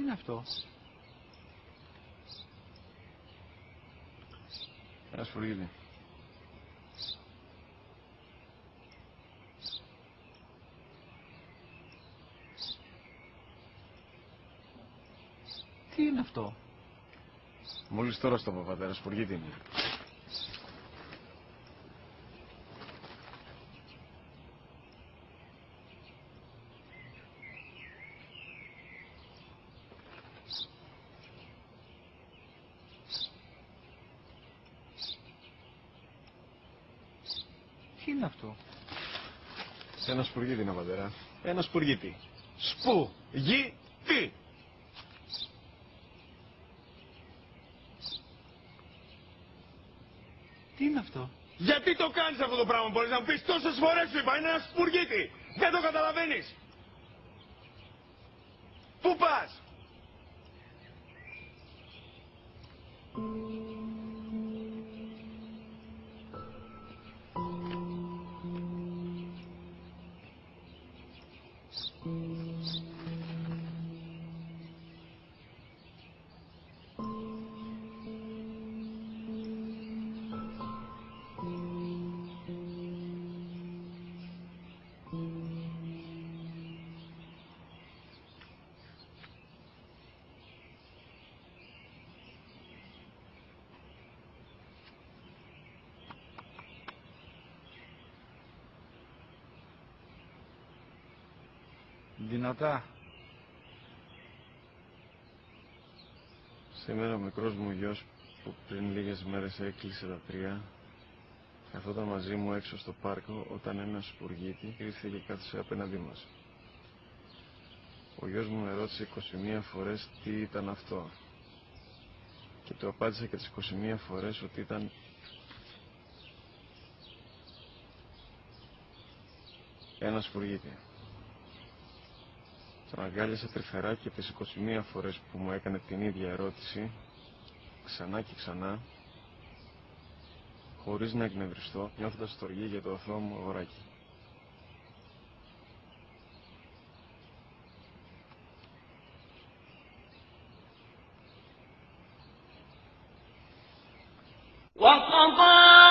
είναι αυτό? Ένα σφουργίτη. Τι είναι αυτό? Μόλις τώρα στο είπα, πατέρα, σφουργίτη είναι. Τι είναι αυτό? Ένα σπουργίτη είναι, πατέρα. Ένα σπουργίτη. Σπου-γι-τι. Τι είναι αυτό? Γιατί το κάνεις αυτό το πράγμα, μπορείς να μου πεις? Τόσες φορές σου είπα, είναι ένα σπουργίτη. Δεν το καταλαβαίνεις. Πού πας? Δυνατά. Σήμερα ο μικρός μου γιος που πριν λίγες μέρες έκλεισε τα 3 καθόταν μαζί μου έξω στο πάρκο όταν ένα σπουργίτη ήρθε και κάθισε απέναντί μας. Ο γιος μου με ρώτησε 21 φορές τι ήταν αυτό και του απάντησα και τις 21 φορές ότι ήταν ένα σπουργίτη. Τον αγκάλιασα τρυφερά και τις 21 φορές που μου έκανε την ίδια ερώτηση ξανά και ξανά, χωρίς να εκνευριστώ, νιώθοντας στοργή για το αθώο μου αγοράκι. وقضى